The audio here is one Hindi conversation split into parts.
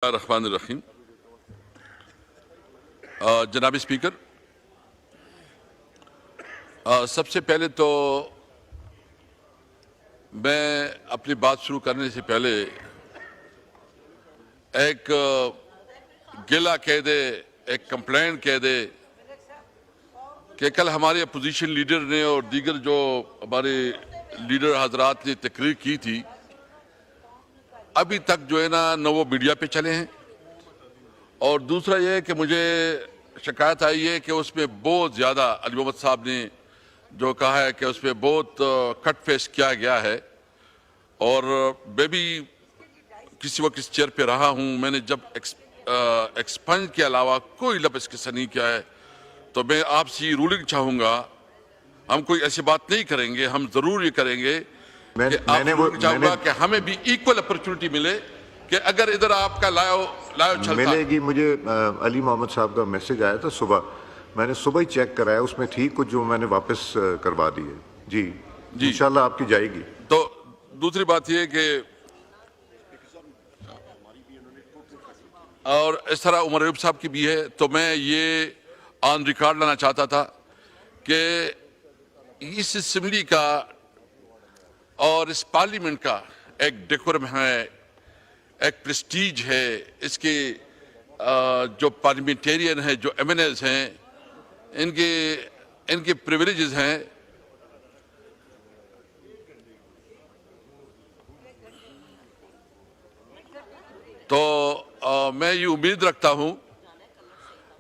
रहमानिर्रहीम। जनाब स्पीकर, सबसे पहले तो मैं अपनी बात शुरू करने से पहले एक गिला कह दे, एक कंप्लेंट कह दे कि कल हमारे अपोजिशन लीडर ने और दीगर जो हमारे लीडर हजरात ने तकरीर की थी, अभी तक जो है ना वो मीडिया पे चले हैं। और दूसरा ये है कि मुझे शिकायत आई है कि उसमें बहुत ज़्यादा अली मोहम्मद साहब ने जो कहा है कि उसमें बहुत कट फेस किया गया है। और मैं भी किसी वक्त इस चेयर पे रहा हूँ, मैंने जब एक्सपंज के अलावा कोई लफ्ज़ किस्सा नहीं किया है। तो मैं आपसे रूलिंग चाहूँगा, हम कोई ऐसी बात नहीं करेंगे, हम ज़रूर ये करेंगे मैंने चाहूँगा कि हमें भी इक्वल अपॉर्चुनिटी मिले कि अगर इधर आपका लायो चलता मिलेगी। मुझे अली मोहम्मद साहब का मैसेज आया था सुबह, मैंने सुबह ही चेक कराया, उसमें थी कुछ जो मैंने वापस करवा दी है। जी इंशाल्लाह आपकी जाएगी। तो दूसरी बात ये कि और इस तरह उमर अयूब साहब की भी है, तो मैं ये ऑन रिकॉर्ड लाना चाहता था कि इस असेंबली का और इस पार्लियामेंट का एक डेकोरम है, एक प्रेस्टीज है। इसके जो पार्लियामेंटेरियन हैं, जो एमएनएस हैं, इनके प्रिविलेजेस हैं। तो मैं ये उम्मीद रखता हूं,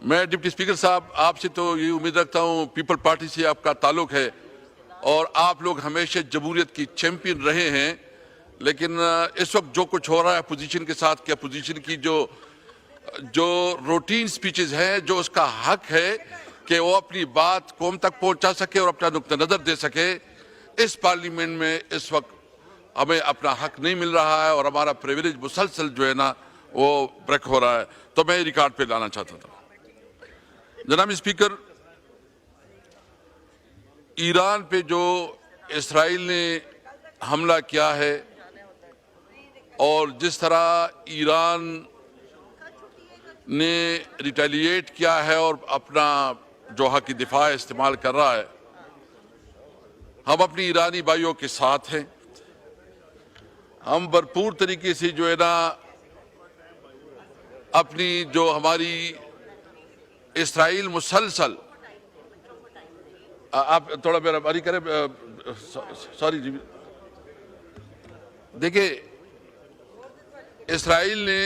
मैं डिप्टी स्पीकर साहब आपसे तो ये उम्मीद रखता हूं, पीपल पार्टी से आपका ताल्लुक है और आप लोग हमेशा जमहूरियत की चैंपियन रहे हैं। लेकिन इस वक्त जो कुछ हो रहा है अपोजिशन के साथ, कि अपोजिशन की जो रूटीन स्पीचेस हैं, जो उसका हक है कि वो अपनी बात कौम तक पहुंचा सके और अपना नुक्ता नज़र दे सके, इस पार्लियामेंट में इस वक्त हमें अपना हक नहीं मिल रहा है और हमारा प्रिविलेज मुसलसल जो है ना वो ब्रेक हो रहा है। तो मैं रिकॉर्ड पे लाना चाहता था। जनाब स्पीकर, ईरान पे जो इसराइल ने हमला किया है और जिस तरह ईरान ने रिटेलिएट किया है और अपना जो हक दिफा इस्तेमाल कर रहा है, हम अपनी ईरानी भाइयों के साथ हैं। हम भरपूर तरीके से जो है ना अपनी जो हमारी इसराइल मुसलसल, आप थोड़ा मेरा बारी करें, सॉरी जी। देखिए, इसराइल ने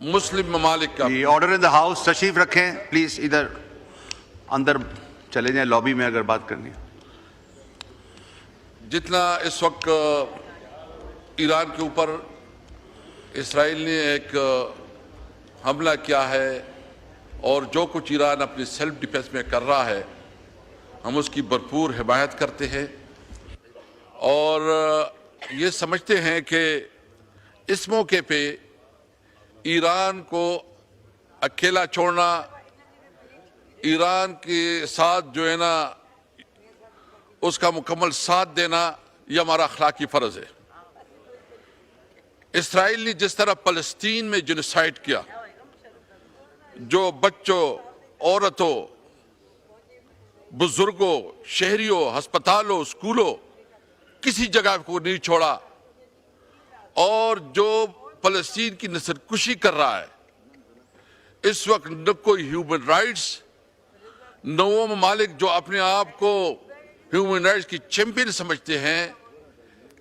मुस्लिम ममालिक का ऑर्डर इन द हाउस, तशरीफ रखें प्लीज, इधर अंदर चले जाएं, लॉबी में अगर बात करनी है। जितना इस वक्त ईरान के ऊपर इसराइल ने एक हमला किया है और जो कुछ ईरान अपनी सेल्फ डिफेंस में कर रहा है, हम उसकी भरपूर हिमायत करते हैं और ये समझते हैं कि इस मौके पे ईरान को अकेला छोड़ना, ईरान के साथ जो है ना उसका मुकम्मल साथ देना, यह हमारा अखलाकी फ़र्ज़ है। इसराइल ने जिस तरह फ़लस्तीन में जेनोसाइड किया, जो बच्चों, औरतों, बुजुर्गों, शहरियों, अस्पतालों, स्कूलों, किसी जगह को नहीं छोड़ा, और जो फ़लस्तीन की नस्लकुशी कर रहा है, इस वक्त न कोई ह्यूमन राइट्स, न वो ममालिक जो अपने आप को ह्यूमन राइट्स की चैंपियन समझते हैं,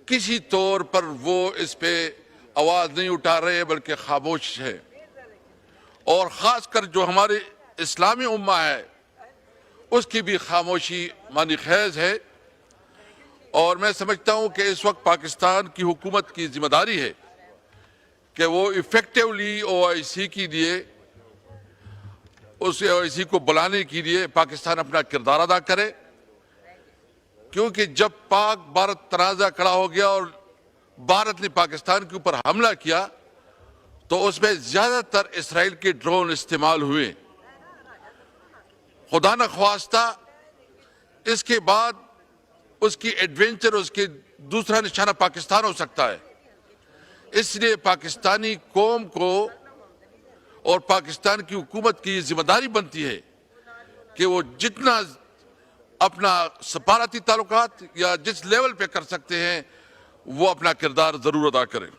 किसी तौर पर वो इस पे आवाज़ नहीं उठा रहे बल्कि खामोश है। और ख़ासकर जो हमारे इस्लामी उम्मा है उसकी भी खामोशी मानी खैज़ है। और मैं समझता हूँ कि इस वक्त पाकिस्तान की हुकूमत की जिम्मेदारी है कि वो इफ़ेक्टिवली OIC के लिए, उस OIC को बुलाने के लिए पाकिस्तान अपना किरदार अदा करे। क्योंकि जब पाक भारत तनाज़ा खड़ा हो गया और भारत ने पाकिस्तान के ऊपर हमला किया तो उसमें ज़्यादातर इसराइल के ड्रोन इस्तेमाल हुए। खुदा न ख्वास्ता इसके बाद उसकी एडवेंचर, उसके दूसरा निशाना पाकिस्तान हो सकता है। इसलिए पाकिस्तानी कौम को और पाकिस्तान की हुकूमत की जिम्मेदारी बनती है कि वो जितना अपना सफारती ताल्लुकात या जिस लेवल पे कर सकते हैं वो अपना किरदार जरूर अदा करें।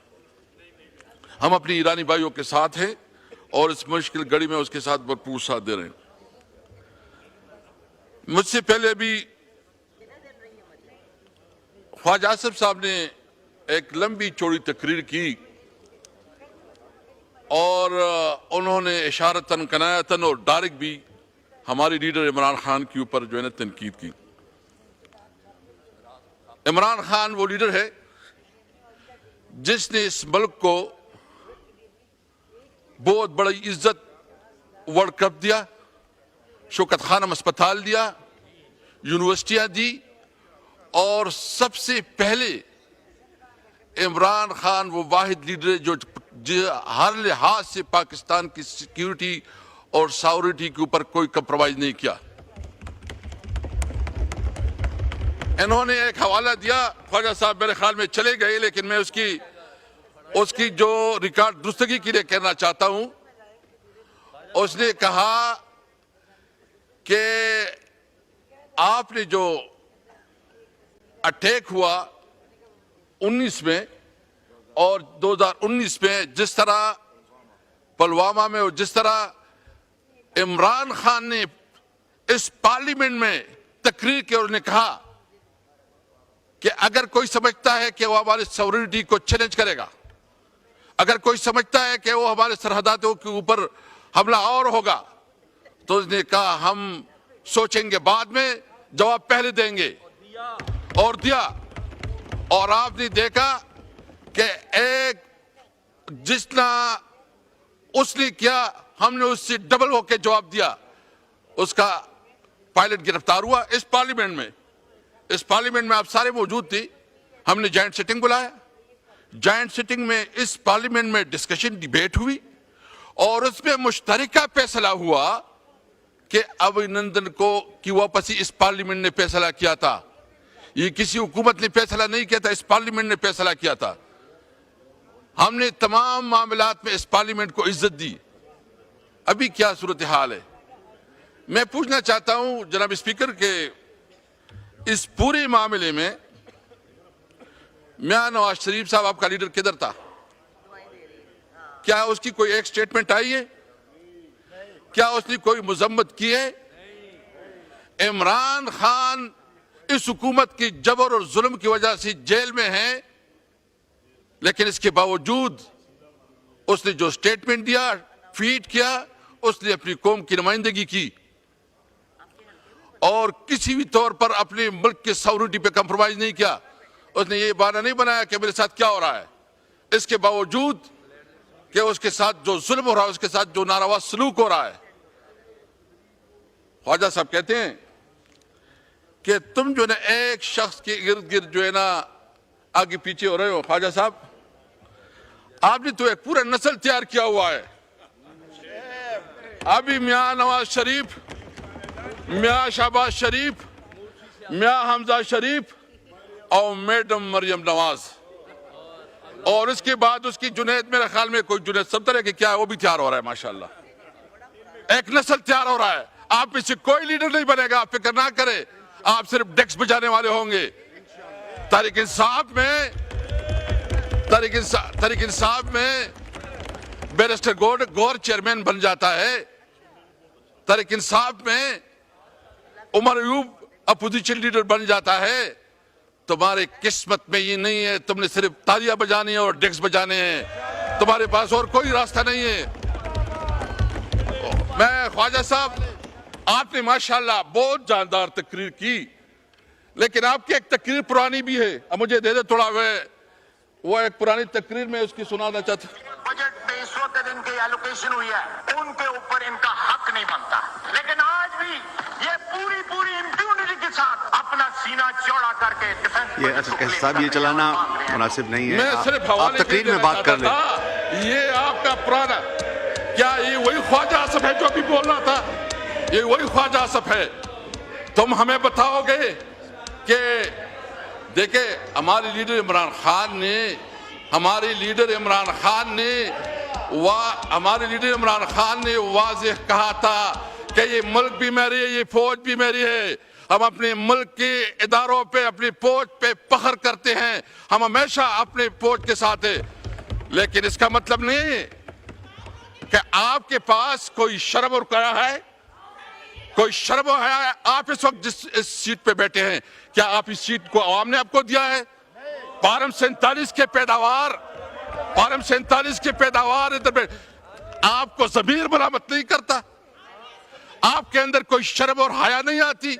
हम अपनी ईरानी भाइयों के साथ हैं और इस मुश्किल घड़ी में उसके साथ भरपूर साथ दे रहे हैं। मुझसे पहले भी ख्वाजा आसिफ साहब ने एक लंबी चौड़ी तकरीर की और उन्होंने इशारतन कनायतन और डायरेक्ट भी हमारे लीडर इमरान खान के ऊपर जो है ना तनकीद की। इमरान खान वो लीडर है जिसने इस मुल्क को बहुत बड़ी इज्जत वर्ल्ड कप दिया, शौकत खानम अस्पताल दिया, यूनिवर्सिटियां दी और सबसे पहले इमरान खान वो वाहिद लीडर है जो हर लिहाज से पाकिस्तान की सिक्योरिटी और सॉवरेनिटी के ऊपर कोई कंप्रोमाइज नहीं किया। इन्होंने एक हवाला दिया, ख्वाजा साहब मेरे ख्याल में चले गए, लेकिन मैं उसकी जो रिकॉर्ड दुरुस्तगी के लिए कहना चाहता हूं। उसने कहा कि आपने जो अटैक हुआ 19 में और 2019 में जिस तरह पुलवामा में और जिस तरह इमरान खान ने इस पार्लियामेंट में तकरीर की और उसने कहा कि अगर कोई समझता है कि वो हमारी सॉवरेनिटी को चैलेंज करेगा, अगर कोई समझता है कि वो हमारे सरहदातों के ऊपर हमला और होगा, तो उसने कहा हम सोचेंगे, बाद में जवाब पहले देंगे, और दिया। और आपने देखा कि एक जितना उसने किया हमने उससे डबल होकर जवाब दिया। उसका पायलट गिरफ्तार हुआ इस पार्लियामेंट में। इस पार्लियामेंट में आप सारे मौजूद थे। हमने जॉइंट सिटिंग बुलाया। जॉइंट सिटिंग में इस पार्लियामेंट में डिस्कशन डिबेट हुई और उसमें मुश्तरका फैसला हुआ कि अभिनंदन को की वापसी इस पार्लियामेंट ने फैसला किया था। ये किसी हुकूमत ने फैसला नहीं किया था, इस पार्लियामेंट ने फैसला किया था। हमने तमाम मामलात में इस पार्लियामेंट को इज्जत दी। अभी क्या सूरत हाल है? मैं पूछना चाहता हूं जनाब स्पीकर के इस पूरे मामले में मियां नवाज शरीफ साहब आपका लीडर किधर था? क्या उसकी कोई एक स्टेटमेंट आई है? क्या उसने कोई मजम्मत की है? इमरान खान इस हुकूमत की जबर और जुल्म की वजह से जेल में है, लेकिन इसके बावजूद उसने जो स्टेटमेंट दिया, ट्वीट किया, उसने अपनी कौम की नुमाइंदगी की और किसी भी तौर पर अपने मुल्क के सॉवरेनिटी पे कंप्रोमाइज नहीं किया। उसने ये बहाना नहीं बनाया कि मेरे साथ क्या हो रहा है। इसके बावजूद कि उसके साथ जो जुल्म हो रहा है, उसके साथ जो नारवा सलूक हो रहा है। ख्वाजा साहब कहते हैं कि तुम जो है ना एक शख्स के इर्द गिर्द जो है ना आगे पीछे हो रहे हो। ख्वाजा साहब आपने तो एक पूरा नस्ल तैयार किया हुआ है। अभी मियां नवाज शरीफ, मियां शहबाज शरीफ, मियां हमजा शरीफ और मैडम मरियम नवाज, और इसके बाद उसकी जुनैद, मेरे ख्याल में कोई जुनैद सब तरह के क्या है वो भी तैयार हो रहा है। माशाल्लाह एक नस्ल तैयार हो रहा है। आप इससे कोई लीडर नहीं बनेगा, आप फिक्र ना करें। आप सिर्फ डेस्क बजाने वाले होंगे। तहरीक इंसाफ में बैरिस्टर गौर चेयरमैन बन जाता है। तहरीक इंसाफ में उमर अयूब अपोजिशन लीडर बन जाता है। तुम्हारे किस्मत में ये नहीं है, तुमने सिर्फ तालियां बजानी है और डेस्क बजाने हैं। तुम्हारे पास और कोई रास्ता नहीं है। मैं ख्वाजा साहब, आपने माशाल्लाह बहुत जानदार तकरीर की, लेकिन आपकी एक तकरीर पुरानी भी है। अब मुझे दे दे थोड़ा वो एक पुरानी तकरीर में उसकी सुनाना चाहता हूं। बजट में इस वक्त इनकी एलोकेशन हुई है, उनके ऊपर इनका हक नहीं बनता, लेकिन आज भी ये पूरी इम्प्यूनिटी के साथ अपना सीना चौड़ा करके डिफेंस साहब ये चलाना मुनासिब नहीं है। मैं सिर्फ आप तकरीर में बात कर लें। ये आपका पुराना, क्या ये वही ख्वाजा आसिफ है जो अभी बोल रहा था? ये वही ख्वाजा आसिफ है? तुम हमें बताओगे कि देखे हमारे लीडर इमरान खान ने हमारे लीडर इमरान खान ने वाज़ेह कहा था कि ये मुल्क भी मेरी है, ये फौज भी मेरी है। हम अपने मुल्क के इदारों पे, अपनी फौज पे फख्र करते हैं, हम हमेशा अपने फौज के साथ है। लेकिन इसका मतलब नहीं है कि आपके पास कोई शर्म और करा है, कोई शर्म है। आप इस वक्त जिस इस सीट पे बैठे हैं, क्या आप इस सीट को आवाम ने आपको दिया है? पारम 47 के पैदावार इधर पे आपको ज़मीर मरामत नहीं करता, आपके अंदर कोई शर्म और हया नहीं आती।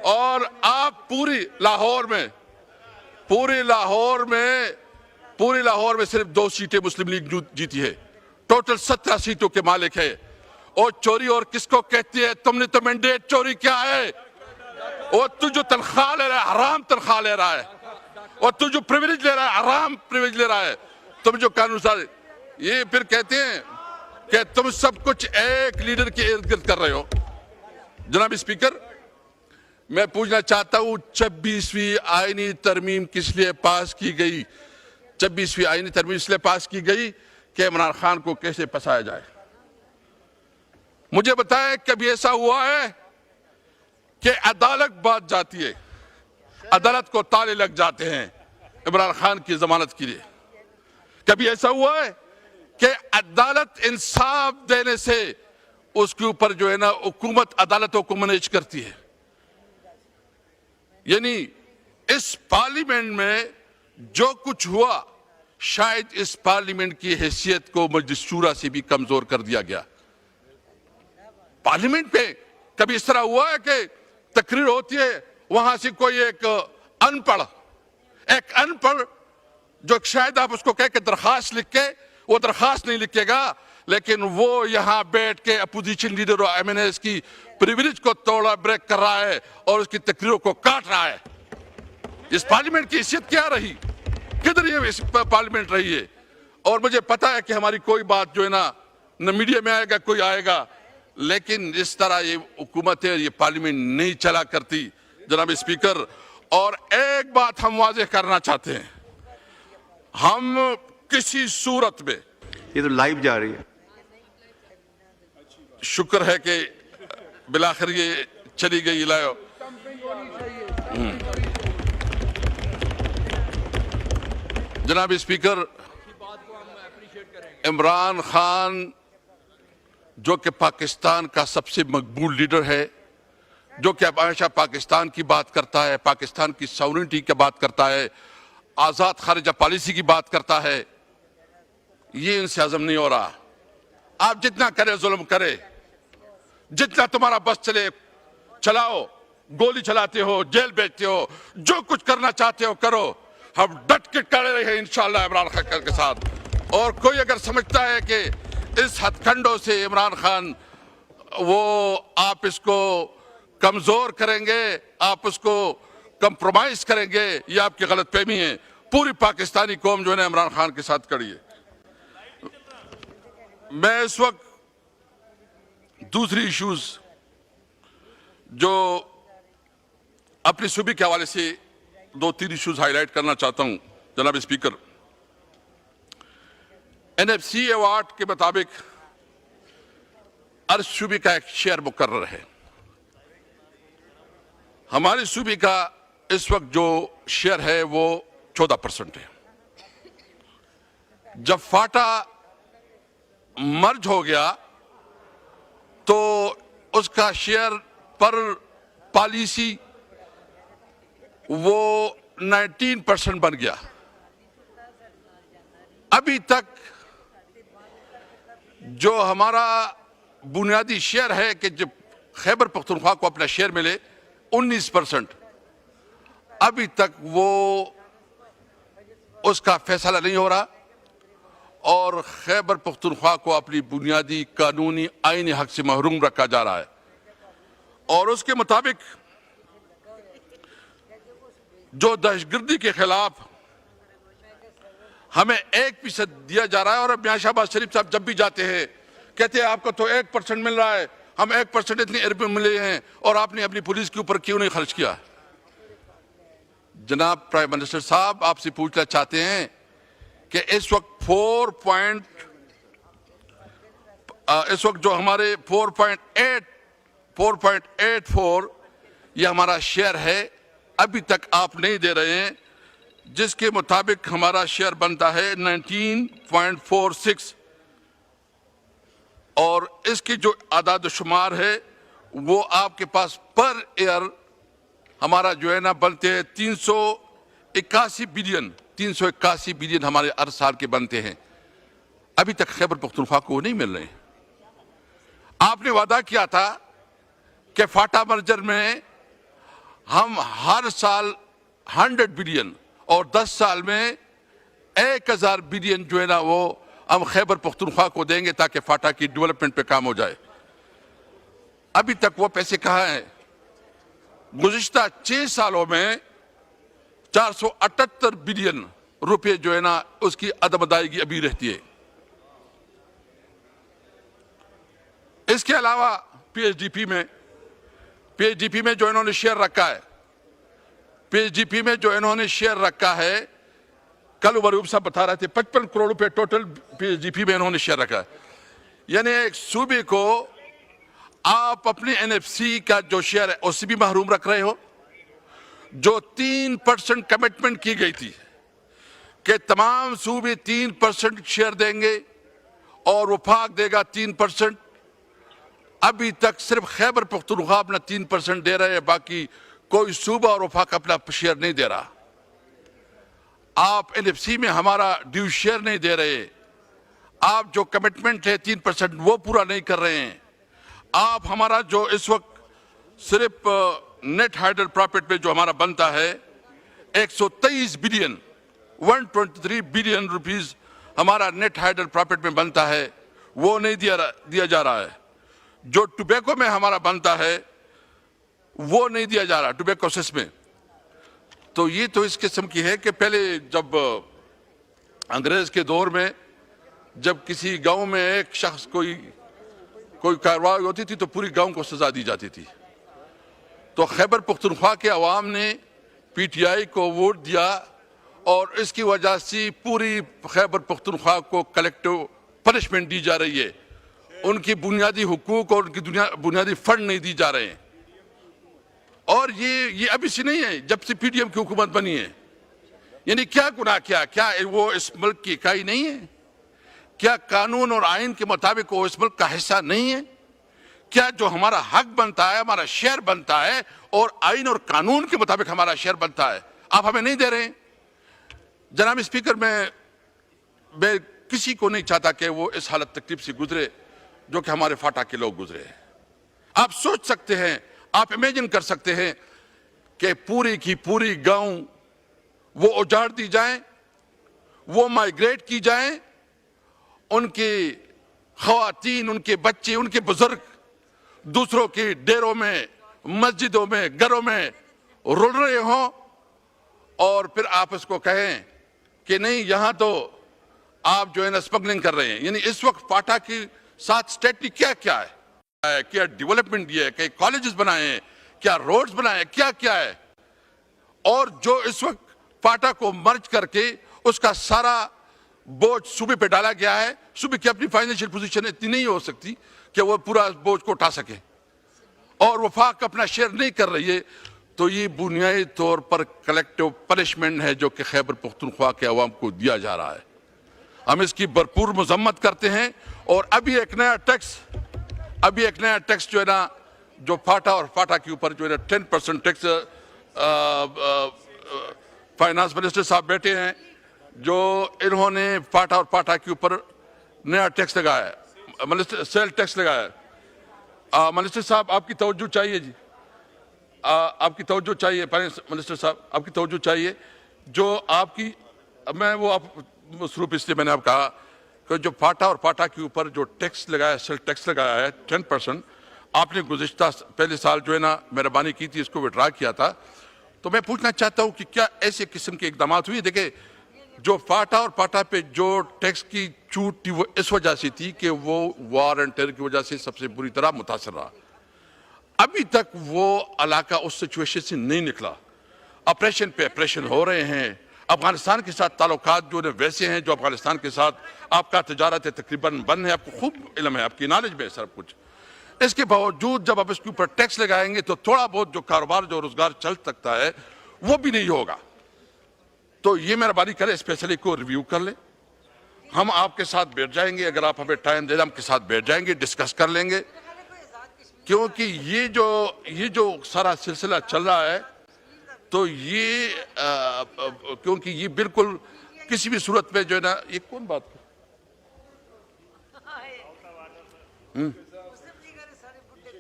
और आप पूरी लाहौर में सिर्फ 2 सीटें मुस्लिम लीग जीती है, टोटल 17 सीटों के मालिक है। और चोरी और किसको कहती है? तुमने तो मैंडेट चोरी क्या है? और तू जो तनख्वाह ले रहा है, हराम तनख्वाह ले रहा है, और तू जो प्रिविलेज ले रहा है, हराम प्रिविलेज ले रहा है। तुम जो कानून सारे ये फिर कहते हैं कि तुम सब कुछ एक लीडर के इर्द गिर्द कर रहे हो। जनाब स्पीकर, मैं पूछना चाहता हूं, 26वीं आईनी तरमीम किस लिए पास की गई? 26वीं आईनी तरमीम इसलिए पास की गई कि इमरान खान को कैसे फंसाया जाए। मुझे बताएं, कभी ऐसा हुआ है कि अदालत बात जाती है, अदालत को ताले लग जाते हैं इमरान खान की जमानत के लिए? कभी ऐसा हुआ है कि अदालत इंसाफ देने से उसके ऊपर जो है ना, हुकूमत अदालतों को मैनेज करती है? यानी इस पार्लियामेंट में जो कुछ हुआ, शायद इस पार्लियामेंट की हैसियत को मजलिस शूरा से भी कमजोर कर दिया गया। पार्लियामेंट पे कभी इस तरह हुआ है कि तकरीर होती है, वहां से कोई एक अनपढ़ जो शायद आप उसको कह के दरखास्त लिख के, वो दरखास्त नहीं लिखेगा, लेकिन वो यहां बैठ के अपोजिशन लीडर और एमएनएस की प्रिविलेज को तोड़ा ब्रेक कर रहा है और उसकी तकरीरों को काट रहा है। इस पार्लियामेंट की हैसियत क्या रही? किधर ये पार्लियामेंट रही है? और मुझे पता है कि हमारी कोई बात जो है ना, न मीडिया में आएगा, कोई आएगा, लेकिन इस तरह ये हुकूमत है, ये पार्लियामेंट नहीं चला करती जनाब स्पीकर। और एक बात हम वाज़ेह करना चाहते हैं, हम किसी सूरत में, ये तो लाइव जा रही है। शुक्र है कि बिलाखिर ये चली गई लाइव। जनाब स्पीकर, इमरान खान जो कि पाकिस्तान का सबसे मकबूल लीडर है, जो कि हमेशा पाकिस्तान की बात करता है, पाकिस्तान की सॉवरेनिटी की बात करता है, आज़ाद खारिजा पॉलिसी की बात करता है, ये इनसे हजम नहीं हो रहा। आप जितना करे जुल्म करे, जितना तुम्हारा बस चले चलाओ, गोली चलाते हो, जेल भेजते हो, जो कुछ करना चाहते हो करो, हम डट के खड़े रहे इंशाअल्लाह इमरान खान के साथ। और कोई अगर समझता है कि इस हथकंडों से इमरान खान आप इसको कमजोर करेंगे, आप उसको कंप्रोमाइज करेंगे, ये आपकी गलतफहमी है। पूरी पाकिस्तानी कौम जो है ना इमरान खान के साथ खड़ी है। मैं इस वक्त दूसरी इश्यूज जो अपनी सूबे के हवाले से 2-3 इश्यूज हाईलाइट करना चाहता हूं जनाब स्पीकर। एनएफसी अवार्ड के मुताबिक हर सूबे का एक शेयर मुकर्रर है। हमारे सूबे का इस वक्त जो शेयर है वो 14% है। जब फाटा मर्ज हो गया तो उसका शेयर पर पॉलिसी वो 19% बन गया। अभी तक जो हमारा बुनियादी शेयर है कि जब खैबर पख्तूनख्वा को अपना शेयर मिले 19%, अभी तक वो उसका फैसला नहीं हो रहा और खैबर पख्तूनख्वा को अपनी बुनियादी कानूनी आईनी हक से महरूम रखा जा रहा है। और उसके मुताबिक जो दहशतगर्दी के खिलाफ हमें 1% दिया जा रहा है, और अब मियां शहबाज शरीफ साहब जब भी जाते हैं कहते हैं आपको तो 1% मिल रहा है, हम 1% इतने रुपये मिले हैं और आपने अपनी पुलिस के ऊपर क्यों नहीं खर्च किया। जनाब प्राइम मिनिस्टर साहब, आपसे पूछना चाहते हैं कि इस वक्त इस वक्त जो हमारे 4.84 ये हमारा शेयर है, अभी तक आप नहीं दे रहे हैं, जिसके मुताबिक हमारा शेयर बनता है 19.46 और इसकी जो आदाद शुमार है वो आपके पास पर ईयर हमारा जो है ना बनते हैं 381 बिलियन हमारे हर साल के बनते हैं। अभी तक खैबर पख्तूनख्वा को नहीं मिल रहे हैं। आपने वादा किया था कि फाटा मर्जर में हम हर साल 100 बिलियन और 10 साल में 1000 बिलियन जो है ना वो हम खैबर पख्तूनख्वा को देंगे ताकि फाटा की डेवलपमेंट पे काम हो जाए। अभी तक वो पैसे कहाँ हैं? गुज़िश्ता 6 सालों में 478 बिलियन रुपए जो है ना उसकी अदम अदायगी अभी रहती है। इसके अलावा पीएचडीपी में जो इन्होंने शेयर रखा है, कल मरूब साहब बता रहे थे 55 करोड़ रुपए टोटल पीएचडीपी में इन्होंने शेयर रखा है। यानी एक सूबे को आप अपने एनएफसी का जो शेयर है उससे भी महरूम रख रहे हो। जो 3% कमिटमेंट की गई थी कि तमाम सूबे 3% शेयर देंगे और वफाक देगा 3%, अभी तक सिर्फ खैबर पख्तूनख्वा अपना 3% दे रहे हैं, बाकी कोई सूबा और वफाक अपना शेयर नहीं दे रहा। आप एनएफसी में हमारा ड्यू शेयर नहीं दे रहे, आप जो कमिटमेंट है 3% वो पूरा नहीं कर रहे हैं। आप हमारा जो इस वक्त सिर्फ नेट हाइडल प्रॉफिट में जो हमारा बनता है 123 बिलियन 123 बिलियन रुपीस हमारा नेट हाइडल प्रॉफिट में बनता है, वो नहीं दिया जा रहा है। जो टोबैको में हमारा बनता है वो नहीं दिया जा रहा, टोबैको सेस में। तो ये तो इस किस्म की है कि पहले जब अंग्रेज के दौर में जब किसी गांव में एक शख्स कोई कार्रवाई होती थी तो पूरी गांव को सजा दी जाती थी। तो खैबर पख्तूनख्वा के अवाम ने पीटीआई को वोट दिया और इसकी वजह से पूरी खैबर पख्तूनख्वा को कलेक्टिव पनिशमेंट दी जा रही है। उनकी बुनियादी हुकूक और उनकी बुनियादी फंड नहीं दी जा रहे हैं। और ये अभी से नहीं है, जब से पीडीएम की हुकूमत बनी है। यानी क्या गुनाह किया? क्या वो इस मुल्क की इकाई नहीं है? क्या कानून और आइन के मुताबिक वो इस मुल्क का हिस्सा नहीं है? क्या जो हमारा हक बनता है, हमारा शेयर बनता है और आइन और कानून के मुताबिक हमारा शेयर बनता है, आप हमें नहीं दे रहे हैं? जनाब स्पीकर, मैं किसी को नहीं चाहता कि वो इस हालत तकलीफ से गुजरे जो कि हमारे फाटा के लोग गुजरे हैं। आप सोच सकते हैं, आप इमेजिन कर सकते हैं कि पूरी की पूरी गांव वो उजाड़ दी जाए, वो माइग्रेट की जाए, उनकी ख़वातीन, उनके बच्चे, उनके बुजुर्ग दूसरों के डेरों में, मस्जिदों में, घरों में रुल रहे हों और फिर आप इसको कहें कि नहीं, यहां तो आप जो है ना स्मगलिंग कर रहे हैं। यानी इस वक्त फाटा की साथ स्टेट क्या क्या है? क्या डेवलपमेंट दिया है? क्या कॉलेजेस बनाए हैं? क्या रोड्स बनाए हैं? क्या क्या है? और जो इस वक्त फाटा को मर्ज करके उसका सारा बोझ सूबे पे डाला गया है। सूबे की अपनी फाइनेंशियल पोजीशन इतनी नहीं हो सकती कि वो पूरा बोझ को उठा सके और वफाक अपना शेयर नहीं कर रही है। तो ये बुनियादी तौर पर कलेक्टिव पनिशमेंट है जो कि खैबर पख्तूनख्वा के अवाम को दिया जा रहा है। हम इसकी भरपूर मजम्मत करते हैं। और अभी एक नया टैक्स जो है ना, जो फाटा और फाटा के ऊपर जो है ना 10% टैक्स, फाइनेंस मिनिस्टर साहब बैठे हैं जो इन्होंने फाटा और फाटा के ऊपर नया टैक्स लगाया है, सेल टैक्स लगाया है। मिनिस्टर साहब आपकी तवज्जो चाहिए जी, आपकी तवज्जो चाहिए। फाइनेंस मिनिस्टर साहब आपकी तवज्जो चाहिए। जो आपकी मैं वो आप मसरूफ इसलिए मैंने आप कहा कि जो फाटा और फाटा के ऊपर जो टैक्स लगाया है, सेल टैक्स लगाया है 10%, आपने गुज़िश्ता पहले साल जो है ना मेहरबानी की थी, इसको विड्रा किया था। तो मैं पूछना चाहता हूं कि क्या ऐसे किस्म के इकदाम हुए? देखिए, जो फाटा और फाटा पे जो टैक्स की छूट थी वो इस वजह से थी कि वो वार एंड टेरर की वजह से सबसे बुरी तरह मुतासर रहा। अभी तक वो इलाका उस सिचुएशन से नहीं निकला। ऑपरेशन पे ऑपरेशन हो रहे हैं, अफगानिस्तान के साथ ताल्लुकात जो वैसे हैं जो अफगानिस्तान के साथ आपका तजारत है तकरीबन बंद है, आपको खूब इल्म है, आपकी नॉलेज में है सब कुछ। इसके बावजूद जब आप इसके ऊपर टैक्स लगाएंगे तो थोड़ा बहुत जो कारोबार जो रोजगार चल सकता है वो भी नहीं होगा। तो ये मेहरबानी करें, स्पेशली को रिव्यू कर ले। हम आपके साथ बैठ जाएंगे, अगर आप हमें टाइम दे दें, आपके साथ बैठ जाएंगे, डिस्कस कर लेंगे, क्योंकि ये जो सारा सिलसिला चल रहा है तो ये क्योंकि ये बिल्कुल किसी भी सूरत में जो है ना, ये कौन बात कर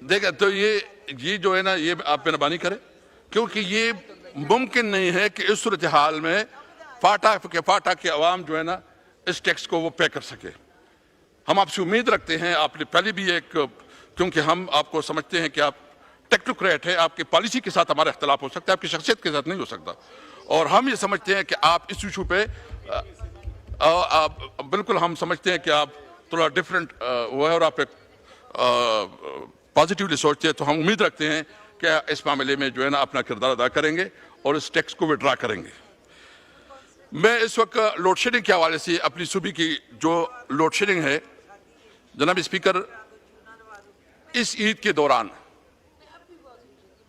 देखा, तो ये जो है ना, ये आप मेहरबानी करें, क्योंकि ये मुमकिन नहीं है कि इस सूरत हाल में फाटा के अवाम जो है ना इस टैक्स को वो पे कर सके। हम आपसे उम्मीद रखते हैं, आपने पहले भी क्योंकि हम आपको समझते हैं कि आप टेक्नोक्रेट है, आपकी पॉलिसी के साथ हमारा इख्तलाफ हो सकता है, आपकी शख्सियत के साथ नहीं हो सकता, और हम ये समझते हैं कि आप इस इशू पे बिल्कुल हम समझते हैं कि आप थोड़ा डिफरेंट वो है और आप एक पॉजिटिवली सोचते हैं। तो हम उम्मीद रखते हैं कि इस मामले में जो है ना अपना किरदार अदा करेंगे और इस टैक्स को विड्रा करेंगे। मैं इस वक्त लोड शेडिंग के हवाले से अपनी सूबे की जो लोड शेडिंग है, जनाब स्पीकर, इस ईद के दौरान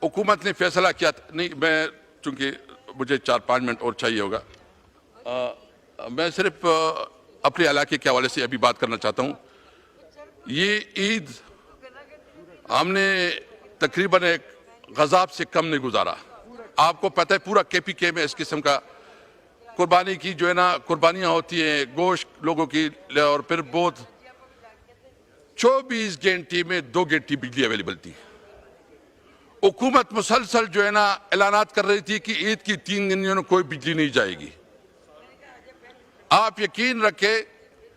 हुकूमत ने फैसला किया, नहीं मैं चूंकि मुझे 4-5 मिनट और चाहिए होगा, मैं सिर्फ अपने इलाके के हवाले से अभी बात करना चाहता हूँ। ये ईद हमने तकरीबन एक गज़ाब से कम नहीं गुजारा। आपको पता है पूरा KPK में इस किस्म का कुर्बानी की जो है ना कुर्बानियाँ होती हैं गोश्त लोगों की, और फिर बहुत 24 घंटे में 2 घंटे बिजली अवेलेबल थी। हुकूमत मुसलसल जो है ना ऐलानात कर रही थी कि ईद की 3 दिन में कोई बिजली नहीं जाएगी। आप यकीन रखें,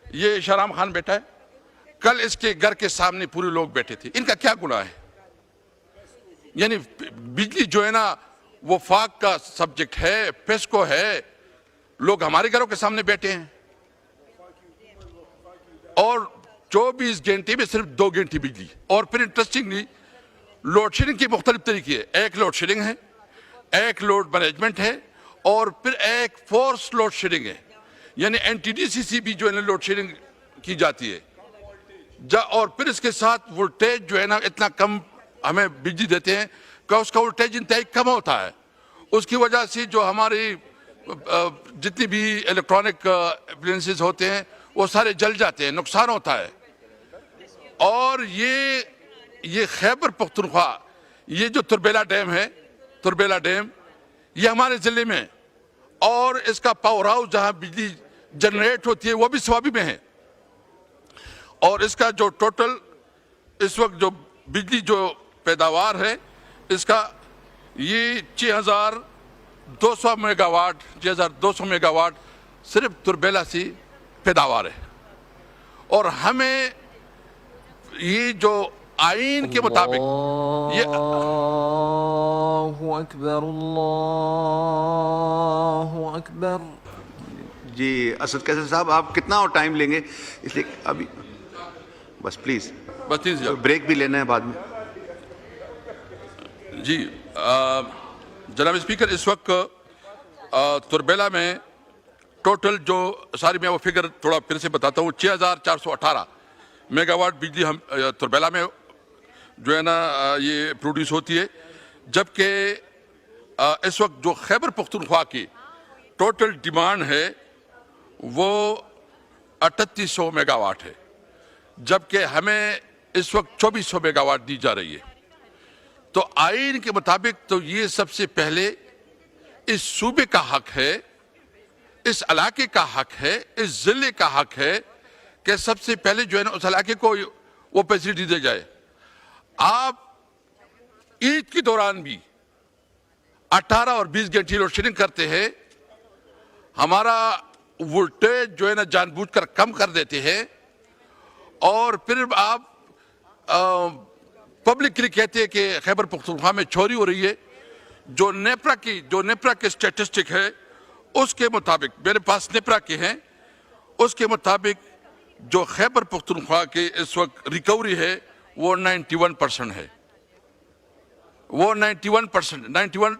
ये शहराम खान बैठा है, कल इसके घर के सामने पूरे लोग बैठे थे। इनका क्या गुनाह है? यानी बिजली जो है ना वो फाक का सब्जेक्ट है, पेस्को है, लोग हमारे घरों के सामने बैठे हैं और 24 घंटे में सिर्फ 2 घंटे बिजली। और फिर इंटरेस्टिंगली लोड शेडिंग की मुख्तलिफ तरीके है, एक लोड शेडिंग है, एक लोड मैनेजमेंट है, और फिर एक फोर्स लोड शेडिंग है, यानी NTDC भी जो है लोड शेडिंग की जाती है। और फिर इसके साथ वोल्टेज जो है ना इतना कम हमें बिजली देते हैं कि उसका वोल्टेज इंतहाई कम होता है। उसकी वजह से जो हमारी जितनी भी इलेक्ट्रॉनिक अप्लायंसेस होते हैं वो सारे जल जाते हैं, नुकसान होता है। और ये खैबर पख्तूनख्वा, ये जो तुरबेला डैम है, तुरबेला डैम ये हमारे ज़िले में, और इसका पावर हाउस जहाँ बिजली जनरेट होती है वो भी स्वाबी में है। और इसका जो टोटल इस वक्त जो बिजली जो पैदावार है इसका ये 6200 मेगावाट सिर्फ तुरबेला से पैदावार है। और हमें ये जो आईन के मुताबिक ये अल्लाहु अकबर। जी असद कैसर साहब, आप कितना और टाइम लेंगे? इसलिए अभी बस प्लीज, बस ब्रेक भी लेना है बाद में। जी जनाब स्पीकर, इस वक्त तुरबेला में टोटल जो सारी, मैं वो फिगर थोड़ा फिर से बताता हूँ, 6418 मेगावाट बिजली हम तुरबेला में जो है ना ये प्रोड्यूस होती है, जबकि इस वक्त जो खैबर पख्तूनख्वा की टोटल डिमांड है वो 3800 मेगावाट है, जबकि हमें इस वक्त 2400 मेगावाट दी जा रही है। तो आईन के मुताबिक तो ये सबसे पहले इस सूबे का हक है, इस इलाके का हक है, इस जिले का हक है कि सबसे पहले जो है ना उस इलाके को वो फैसिलिटी दी जाए। आप ईद के दौरान भी 18 और 20 घंटे लोड शेडिंग करते हैं, हमारा वोल्टेज जो है ना जानबूझकर कम कर देते हैं, और फिर आप पब्लिकली कहते हैं कि खैबर पख्तूनख्वा में चोरी हो रही है। जो नेपरा की स्टैटिस्टिक है उसके मुताबिक, मेरे पास नेपरा के हैं, उसके मुताबिक जो खैबर पख्तूनख्वा की इस वक्त रिकवरी है वो 91% है। वो 91%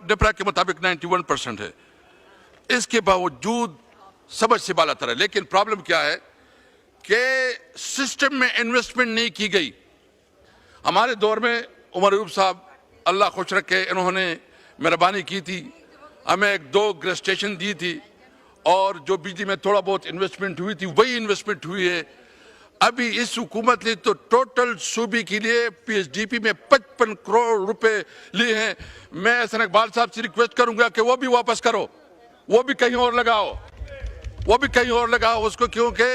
नेपरा के मुताबिक 91% है। इसके बावजूद समझ से बाला तर है। लेकिन प्रॉब्लम क्या है कि सिस्टम में इन्वेस्टमेंट नहीं की गई। हमारे दौर में उमर अयूब साहब अल्लाह खुश रखे, इन्होंने मेहरबानी की थी, हमें 2 गैस स्टेशन दी थी और जो बिजली में थोड़ा बहुत इन्वेस्टमेंट हुई थी वही इन्वेस्टमेंट हुई है। अभी इस हुकूमत ने तो टोटल सूबे के लिए पीएचडीपी में 55 करोड़ रुपए लिए हैं। मैं एहसन इकबाल साहब से रिक्वेस्ट करूंगा कि वो भी वापस करो, वो भी कहीं और लगाओ, वो भी कहीं और लगाओ उसको, क्योंकि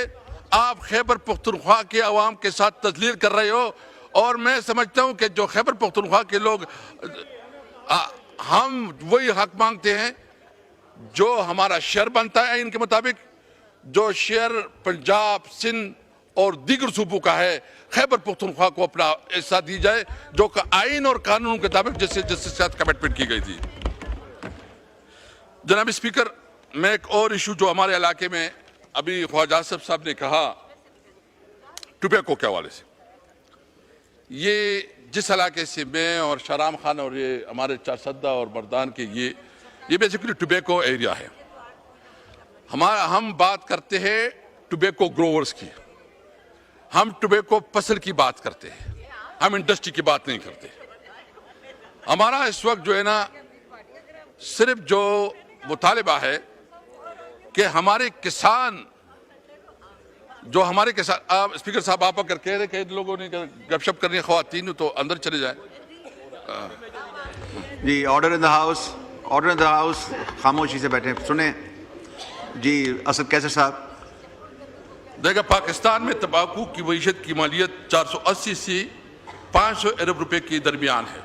आप खैबर पख्तूनख्वा के अवाम के साथ तजलील कर रहे हो। और मैं समझता हूं कि जो खैबर पख्तूनख्वा के लोग हम वही हक मांगते हैं जो हमारा शेयर बनता है इनके मुताबिक। जो शेयर पंजाब, सिंध और दीगर सूबों का है, खैबर पख्तूनख्वा को अपना हिस्सा दी जाए जो आइन और कानून के मुताबिक जिसके साथ कमिटमेंट की गई थी। जनाब स्पीकर, मैं एक और इशू जो हमारे इलाके में अभी ख्वाजा आसिफ साहब ने कहा टोबैको के हवाले से, ये जिस इलाके से मैं और शहराम खान और ये हमारे चारसद्दा और मर्दान के ये बेसिकली टोबैको एरिया है। हम बात करते हैं टोबैको ग्रोवर्स की, हम टोबैको फसल की बात करते हैं, हम इंडस्ट्री की बात नहीं करते। हमारा इस वक्त जो है ना सिर्फ जो मुतालिबा है कि हमारे किसान आप स्पीकर साहब आप अगर कह रहे कि लोगों ने गपशप करनी है ख्वातीन तो अंदर चले जाएं। जी order in the house, order in the house, खामोशी से बैठे सुने। जी असद कैसर साहब। देखा, पाकिस्तान में तंबाकू की मईशत की मालियत 480 से 500 अरब रुपए के दरमियान है।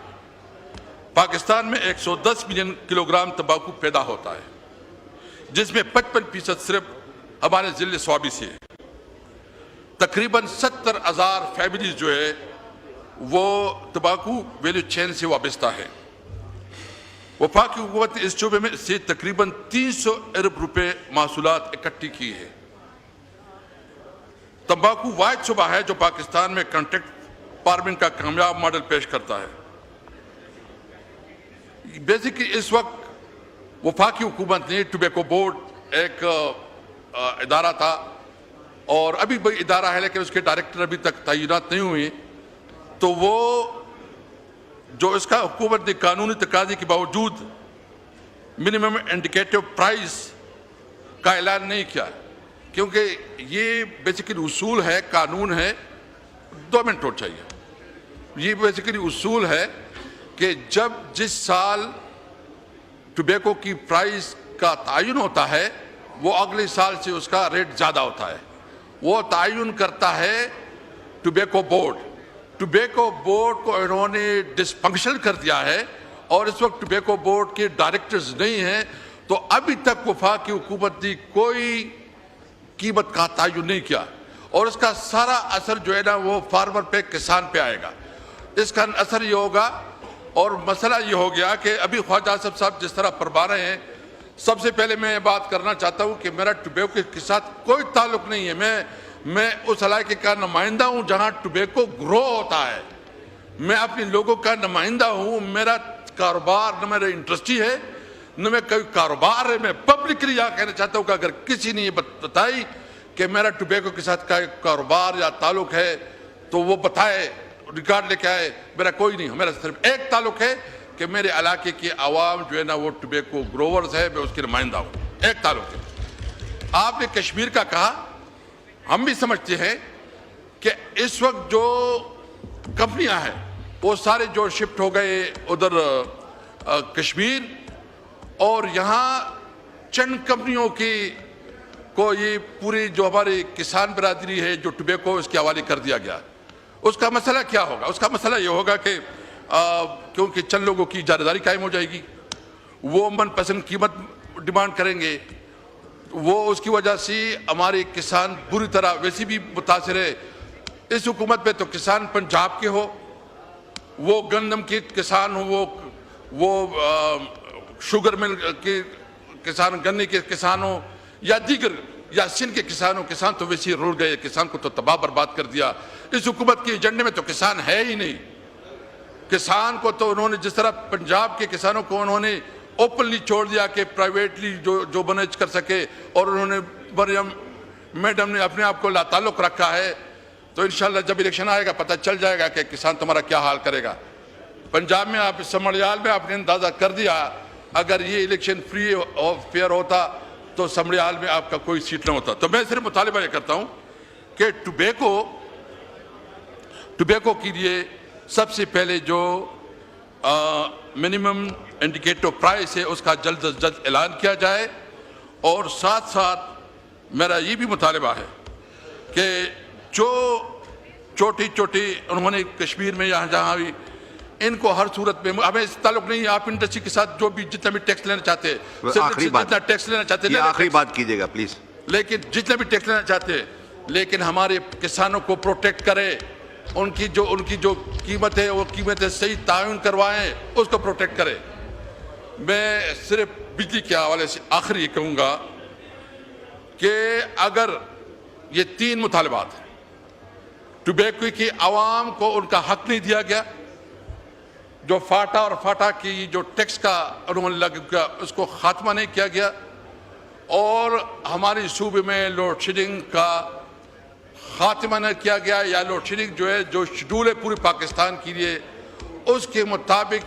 पाकिस्तान में 110 मिलियन किलोग्राम तंबाकू पैदा होता है, जिसमें 55% सिर्फ हमारे जिले स्वाबी से है। तकरीबन 70,000 फैमिलीज जो है वो तंबाकू वैल्यू चेन से वाबस्ता है। वफाकी हुकूमत ने इस शोबे में से तकरीबन 300 अरब रुपए महसूलात इकट्ठी की है। तंबाकू वाहिद शोबा है जो पाकिस्तान में कॉन्ट्रैक्ट फार्मिंग का कामयाब मॉडल पेश करता है। बेसिकली इस वक्त वफाकी हुकूमत ने टोबैको बोर्ड एक इदारा था और अभी भी इदारा है, लेकिन उसके डायरेक्टर अभी तक तैनात नहीं हुए, तो वो जो इसका हुकूमत ने कानूनी तकाज़े के बावजूद मिनिमम इंडिकेटिव प्राइस का ऐलान नहीं किया, क्योंकि ये बेसिकली उसूल है, कानून है। 2 मिनट और चाहिए। ये बेसिकली उसूल है कि जब जिस साल टोबैको की प्राइस का तयन होता है वो अगले साल से उसका रेट ज़्यादा होता है। वो तयन करता है टोबैको बोर्ड। टोबैको बोर्ड को इन्होंने डिसफंक्शन कर दिया है और इस वक्त टोबैको बोर्ड के डायरेक्टर्स नहीं हैं, तो अभी तक वफाकी हुकूमत ने कोई कीमत का तयन नहीं किया और इसका सारा असर जो है ना वो फार्मर पे, किसान पे आएगा। इसका असर ये होगा और मसला ये हो गया कि अभी ख्वाजा आसिफ साहब जिस तरह फरमा रहे हैं, सबसे पहले मैं ये बात करना चाहता हूँ कि मेरा टोबैको के साथ कोई ताल्लुक नहीं है। मैं उस इलाके का नुमाइंदा हूँ जहाँ टोबैको ग्रो होता है। मैं अपने लोगों का नुमाइंदा हूँ। मेरा कारोबार न मेरा इंडस्ट्री है न मैं कोई कारोबार है। मैं पब्लिकली यहाँ कहना चाहता हूँ कि अगर किसी ने ये बताई कि मेरा टोबैको के साथ का कारोबार या ताल्लुक है तो वो बताए, रिकॉर्ड लेके आए। मेरा कोई नहीं है, मेरा सिर्फ एक ताल्लुक है कि मेरे इलाके की आवाम जो है ना वो टोबैको ग्रोवर्स है, मैं उसकी नुमाइंदा हूँ। एक ताल्लुक है। आपने कश्मीर का कहा, हम भी समझते हैं कि इस वक्त जो कंपनियां हैं वो सारे जो शिफ्ट हो गए उधर कश्मीर, और यहाँ चंद कंपनियों की को ये पूरी जो हमारी किसान बिरादरी है जो टोबैको इसके हवाले कर दिया गया। उसका मसला क्या होगा? उसका मसला ये होगा कि क्योंकि चंद लोगों की इजारादारी कायम हो जाएगी, वो मनपसंद कीमत डिमांड करेंगे, वो उसकी वजह से हमारे किसान बुरी तरह वैसे भी मुतासिर है। इस हुकूमत पे तो किसान पंजाब के हो, वो गंदम के किसान हो, वो शुगर मिल के किसान, गन्ने के किसान हो या दीगर या सिंध के किसान हो। किसान तो वैसे ही रुल गए, किसान को तो तबाह बर्बाद कर दिया। इस हुकूमत के एजेंडे में तो किसान है ही नहीं। किसान को तो उन्होंने जिस तरह पंजाब के किसानों को उन्होंने ओपनली छोड़ दिया कि प्राइवेटली जो मैनेज कर सके, और उन्होंने मरियम मैडम ने अपने आप को लाताल्लुक रखा है। तो इंशाल्लाह जब इलेक्शन आएगा पता चल जाएगा कि किसान तुम्हारा क्या हाल करेगा। पंजाब में आप समड़ियाल में आपने अंदाजा कर दिया, अगर ये इलेक्शन फ्री और फेयर होता तो समड़ियाल में आपका कोई सीट न होता। तो मैं सिर्फ मुतालिबा ये करता हूँ कि टुबैको के लिए सबसे पहले जो मिनिमम इंडिकेटर प्राइस है उसका जल्द से जल्द ऐलान किया जाए, और साथ साथ मेरा ये भी मुतालिबा है कि जो छोटी उन्होंने कश्मीर में यहाँ जहाँ भी, इनको हर सूरत में, हमें इस ताल्लुक नहीं, आप इंडस्ट्री के साथ जो भी जितना भी टैक्स लेना चाहते हैं, जितना टैक्स लेना चाहते हैं, आखिरी बात कीजिएगा प्लीज, लेकिन जितना भी टैक्स लेना चाहते हैं, लेकिन हमारे किसानों को प्रोटेक्ट करे, उनकी जो कीमत है वो कीमतें सही तायुन करवाएं, उसको प्रोटेक्ट करें। मैं सिर्फ बिजली के हवाले से आखिरी कहूँगा कि अगर ये 3 मुतालिबात हैं, टुबैको की आवाम को उनका हक नहीं दिया गया, जो फाटा और फाटा की जो टैक्स का उन्होंने लग गया उसको खात्मा नहीं किया गया, और हमारे सूबे में लोड शेडिंग का खात्मा न किया गया, या लोड शेडिंग जो है जो शेड्यूल है पूरे पाकिस्तान के लिए उसके मुताबिक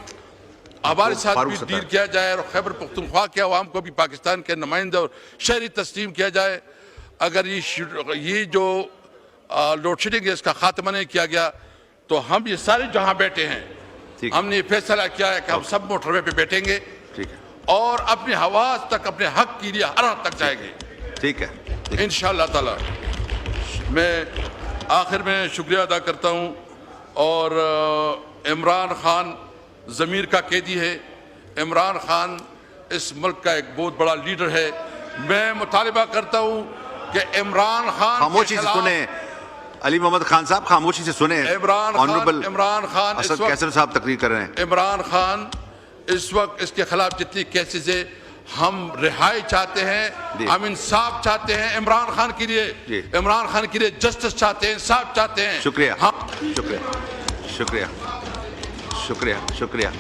हमारे साथ भी डील किया जाए, और खैबर पख्तूनख्वा के अवाम को भी पाकिस्तान के नुमाइंदे और शहरी तस्लीम किया जाए। अगर ये जो लोड शेडिंग है इसका खात्मा नहीं किया गया तो हम ये सारे जहाँ बैठे हैं, हमने फैसला किया है कि हम सब मोटरवे पे बैठेंगे, ठीक है, और अपने हवास तक, अपने हक के लिए हर हद तक जाएंगे, ठीक है, इंशाअल्लाह ताला। मैं आखिर में शुक्रिया अदा करता हूँ, और इमरान खान ज़मीर का कैदी है, इमरान खान इस मुल्क का एक बहुत बड़ा लीडर है। मैं मुतालिबा करता हूँ कि इमरान खान खामोशी से सुने, अली मोहम्मद खान साहब खामोशी से सुने। इमरान खान असद कैसर साहब तकरीर कर रहे हैं। इमरान खान इस वक्त इसके खिलाफ जितनी केसेस है, हम रिहाई चाहते हैं, हम इंसाफ चाहते हैं इमरान खान के लिए, इमरान खान के लिए जस्टिस चाहते हैं, इंसाफ चाहते हैं। शुक्रिया, शुक्रिया, शुक्रिया, शुक्रिया, शुक्रिया।